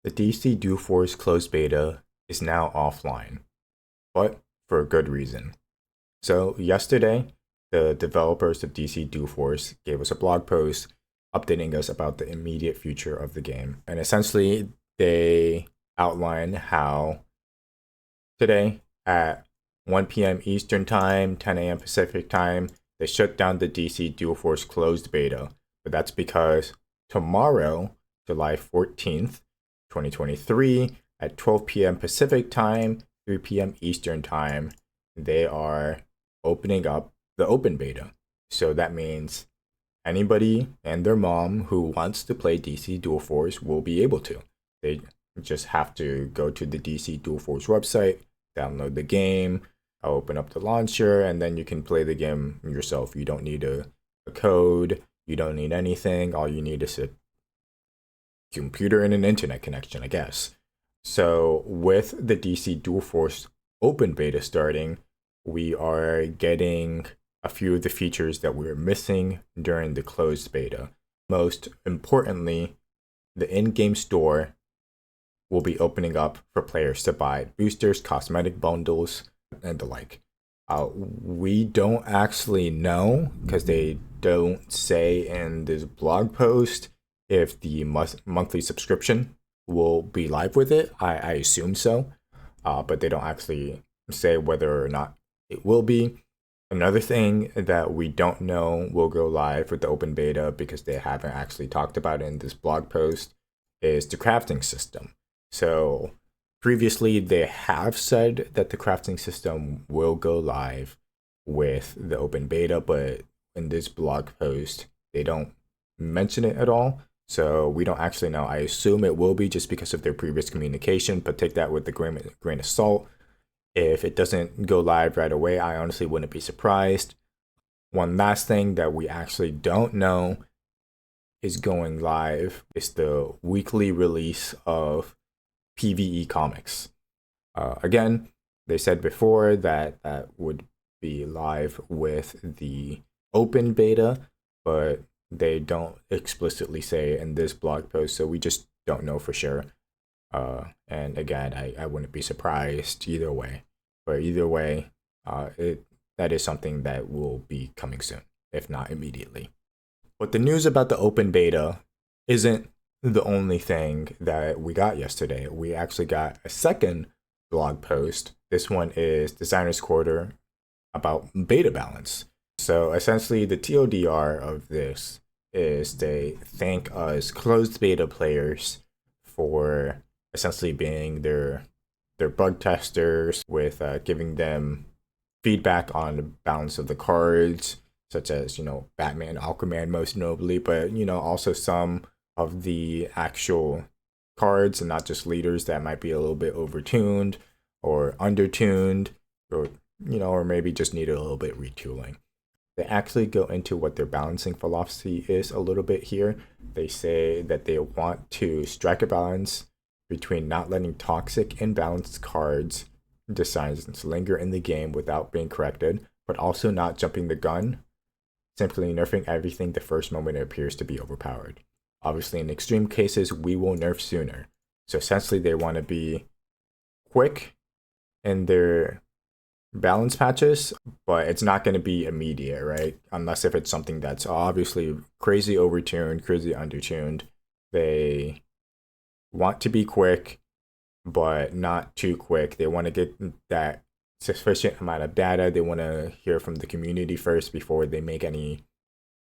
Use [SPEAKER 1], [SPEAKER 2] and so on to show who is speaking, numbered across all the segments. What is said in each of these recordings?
[SPEAKER 1] The DC Force closed beta is now offline, but for a good reason. So, yesterday, the developers of DC Force gave us a blog post updating us about the immediate future of the game. And essentially, they outline how today at 1 p.m. Eastern Time, 10 a.m. Pacific Time, they shut down the DC Force closed beta. But that's because tomorrow, July 14th, 2023, at 12 p.m. Pacific Time, 3 p.m. Eastern Time, they are opening up the open beta. So that means anybody and their mom who wants to play DC Dual Force will be able to. They just have to go to the DC Dual Force website, download the game, open up the launcher, and then you can play the game yourself. You don't need a code, you don't need anything. All you need is a computer and an internet connection, I guess. So with the DC Dual Force open beta starting, we are getting a few of the features that we were missing during the closed beta. Most importantly, the in-game store will be opening up for players to buy boosters, cosmetic bundles, and the like. We don't actually know, because they don't say in this blog post, if the monthly subscription will be live with it. I assume so, but they don't actually say whether or not it will be. Another thing that we don't know will go live with the open beta, because they haven't actually talked about it in this blog post, is the crafting system. So previously they have said that the crafting system will go live with the open beta, but in this blog post they don't mention it at all. So we don't actually know. I assume it will be, just because of their previous communication, but take that with a grain of salt. If it doesn't go live right away, I honestly wouldn't be surprised. One last thing that we actually don't know is going live is the weekly release of PvE comics. Again, they said before that that would be live with the open beta, but they don't explicitly say in this blog post, so we just don't know for sure. And again, I wouldn't be surprised either way. But either way, that is something that will be coming soon, if not immediately. But the news about the open beta isn't the only thing that we got yesterday. We actually got a second blog post. This one is Designer's Quarter about beta balance. So essentially, the TLDR of this is they thank us closed beta players for essentially being their bug testers, with giving them feedback on the balance of the cards, such as, Batman, Aquaman most notably, but, also some of the actual cards, and not just leaders that might be a little bit overtuned or undertuned, or, or maybe just need a little bit retooling. They actually go into what their balancing philosophy is a little bit here. They say that they want to strike a balance between not letting toxic, imbalanced cards designs linger in the game without being corrected, but also not jumping the gun, simply nerfing everything the first moment it appears to be overpowered. Obviously, in extreme cases, we will nerf sooner. So essentially, they want to be quick in their balance patches, but it's not going to be immediate, right? Unless if it's something that's obviously crazy overtuned, crazy undertuned. They want to be quick, but not too quick. They want to get that sufficient amount of data. They want to hear from the community first before they make any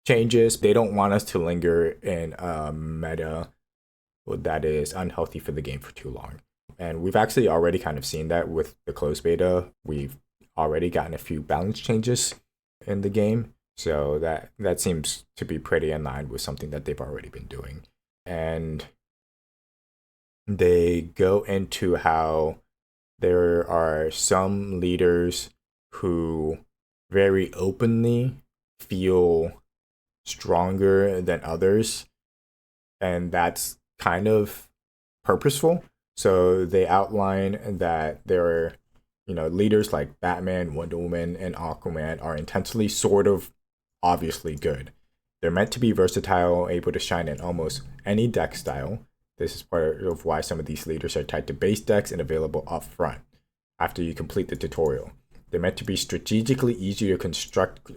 [SPEAKER 1] changes. They don't want us to linger in a meta that is unhealthy for the game for too long. And we've actually already kind of seen that with the closed beta. We've already gotten a few balance changes in the game. So that seems to be pretty in line with something that they've already been doing. And they go into how there are some leaders who very openly feel stronger than others, and that's kind of purposeful. So they outline that there are, leaders like Batman, Wonder Woman, and Aquaman are intentionally sort of obviously good. They're meant to be versatile, able to shine in almost any deck style. This is part of why some of these leaders are tied to base decks and available upfront after you complete the tutorial. They're meant to be strategically easy to construct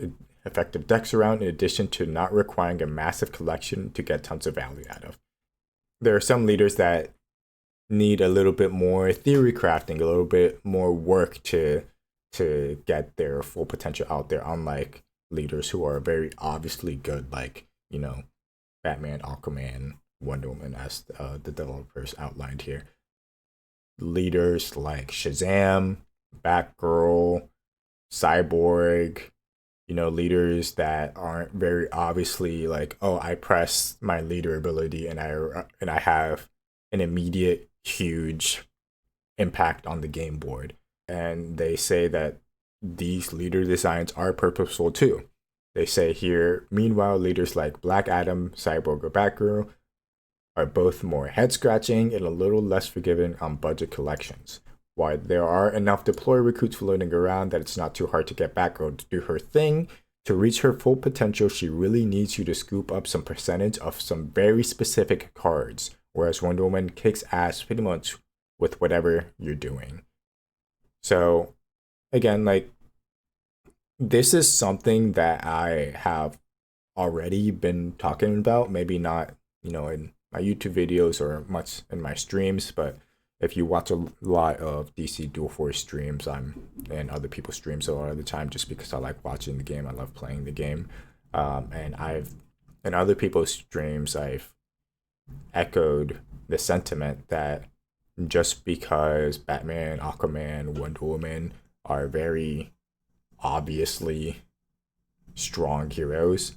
[SPEAKER 1] effective decks around, in addition to not requiring a massive collection to get tons of value out of. There are some leaders that need a little bit more theory crafting, a little bit more work to get their full potential out there, unlike leaders who are very obviously good, like, Batman, Aquaman, Wonder Woman, as the developers outlined here. Leaders like Shazam, Batgirl, Cyborg, leaders that aren't very obviously like, oh, I press my leader ability and I have an immediate huge impact on the game board. And they say that these leader designs are purposeful too. They say here, meanwhile, leaders like Black Adam, Cyborg, or Batgirl are both more head scratching and a little less forgiving on budget collections. While there are enough deploy recruits floating around that it's not too hard to get Batgirl to do her thing, to reach her full potential, she really needs you to scoop up some percentage of some very specific cards, whereas Wonder Woman kicks ass pretty much with whatever you're doing. So, again, like, this is something that I have already been talking about, maybe not, in my YouTube videos or much in my streams, but if you watch a lot of DC Dual Force streams, and other people's streams a lot of the time, just because I like watching the game, I love playing the game, and in other people's streams, I've echoed the sentiment that just because Batman, Aquaman, Wonder Woman are very obviously strong heroes,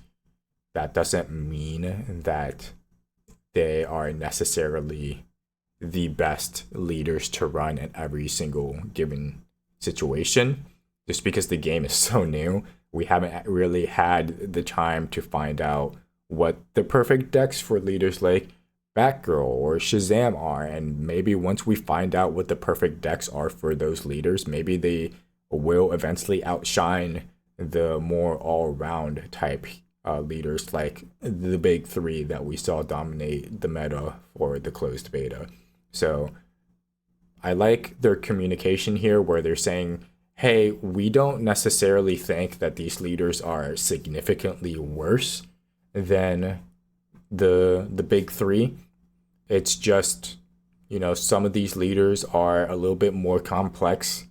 [SPEAKER 1] that doesn't mean that they are necessarily the best leaders to run in every single given situation. Just because the game is so new, we haven't really had the time to find out what the perfect decks for leaders like Batgirl or Shazam are. And maybe once we find out what the perfect decks are for those leaders, maybe they will eventually outshine the more all-round type leaders like the big three that we saw dominate the meta for the closed beta. So I like their communication here where they're saying, hey, we don't necessarily think that these leaders are significantly worse than the big three. It's just, some of these leaders are a little bit more complex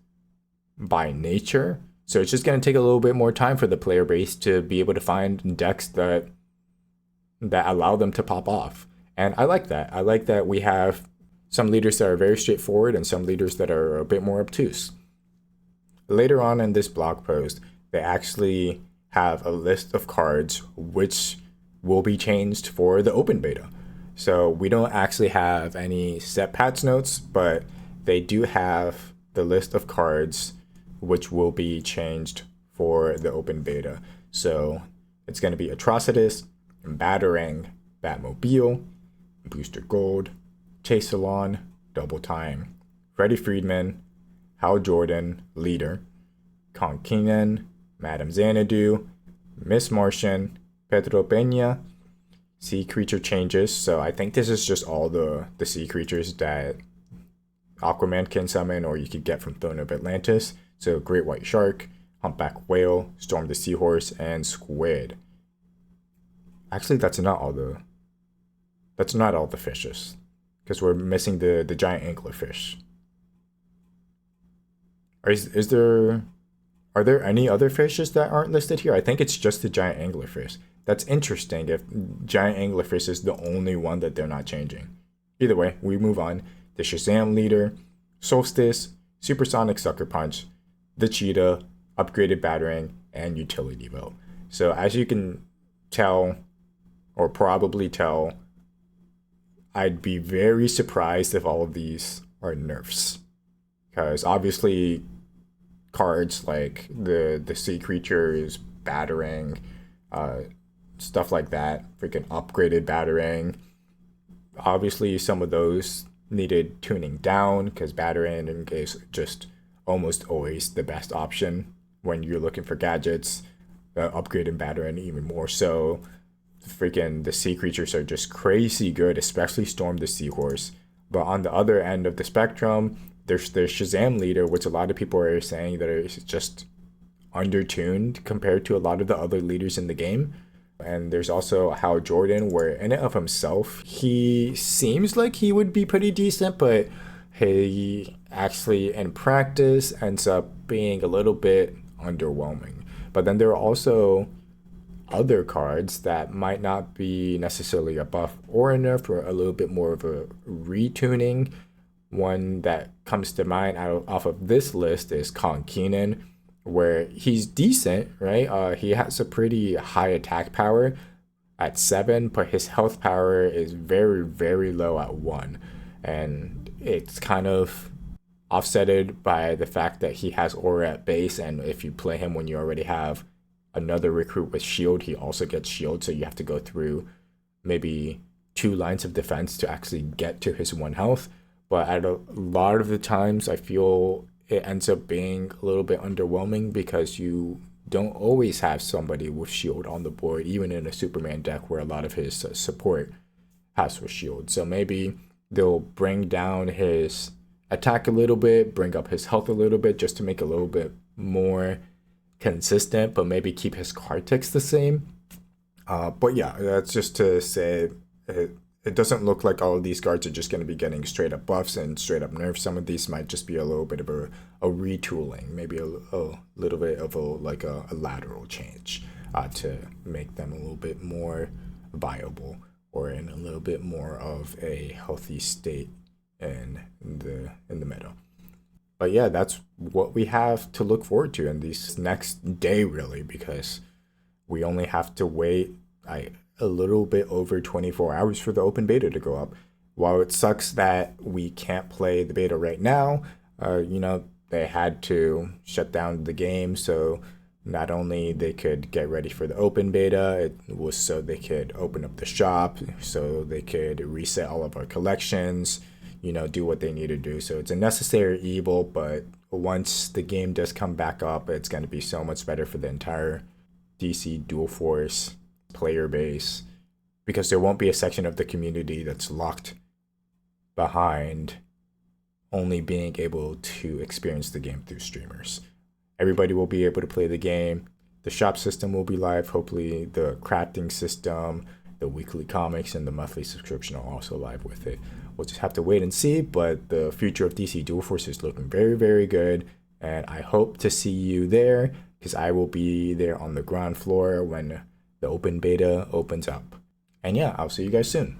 [SPEAKER 1] by nature. So it's just going to take a little bit more time for the player base to be able to find decks that allow them to pop off. And I like that. I like that we have some leaders that are very straightforward and some leaders that are a bit more obtuse. Later on in this blog post, they actually have a list of cards which will be changed for the open beta. So we don't actually have any set patch notes, but they do have the list of cards which will be changed for the open beta. So it's going to be Atrocitus, Batarang, Batmobile, Booster Gold, Chase Salon, Double Time, Freddie Freedman, Hal Jordan, Leader, Konkinen, Madame Xanadu, Miss Martian, Pedro Peña, Sea Creature changes. So I think this is just all the sea creatures that Aquaman can summon or you could get from Throne of Atlantis. So Great White Shark, Humpback Whale, Storm the Seahorse, and Squid. Actually, that's not all the fishes, because we're missing the giant anglerfish. Are there any other fishes that aren't listed here? I think it's just the giant anglerfish. That's interesting if giant anglerfish is the only one that they're not changing. Either way, we move on. The Shazam leader, Solstice, Supersonic Sucker Punch, the Cheetah, Upgraded Batarang, and Utility Belt. So as you can tell, or probably tell, I'd be very surprised if all of these are nerfs. Because obviously cards like the sea creatures, Batarang, stuff like that, freaking upgraded Batarang, obviously some of those needed tuning down because Batarang is just almost always the best option when you're looking for gadgets. Upgraded Batarang even more so. freaking the sea creatures are just crazy good, especially Storm the Seahorse. But on the other end of the spectrum, there's the Shazam leader, which a lot of people are saying that is just undertuned compared to a lot of the other leaders in the game. And there's also Hal Jordan, where in and of himself, he seems like he would be pretty decent, but he actually in practice ends up being a little bit underwhelming. But then there are also other cards that might not be necessarily a buff or a nerf or a little bit more of a retuning. One that comes to mind off of this list is Con Keenan, where he's decent, right? He has a pretty high attack power at 7, but his health power is very, very low at 1. And it's kind of offsetted by the fact that he has aura at base, and if you play him when you already have another recruit with shield, he also gets shield, so you have to go through maybe 2 lines of defense to actually get to his 1 health. But at a lot of the times, I feel it ends up being a little bit underwhelming because you don't always have somebody with shield on the board, even in a Superman deck where a lot of his support has with shield. So maybe they'll bring down his attack a little bit, bring up his health a little bit just to make it a little bit more consistent, but maybe keep his card text the same. But yeah, that's just to say it doesn't look like all of these cards are just going to be getting straight up buffs and straight up nerfs. Some of these might just be a little bit of a retooling, maybe a little bit of a lateral change to make them a little bit more viable or in a little bit more of a healthy state in the meta. But yeah, that's what we have to look forward to in this next day, really, because we only have to wait a little bit over 24 hours for the open beta to go up. While it sucks that we can't play the beta right now, they had to shut down the game, so not only they could get ready for the open beta, it was so they could open up the shop, so they could reset all of our collections, do what they need to do. So it's a necessary evil, but once the game does come back up, it's going to be so much better for the entire DC Dual Force player base, because there won't be a section of the community that's locked behind only being able to experience the game through streamers. Everybody will be able to play the game. The shop system will be live. Hopefully the crafting system, the weekly comics, and the monthly subscription are also live with it. We'll just have to wait and see, but the future of DC Dual Force is looking very, very good, and I hope to see you there, because I will be there on the ground floor when the open beta opens up. And yeah, I'll see you guys soon.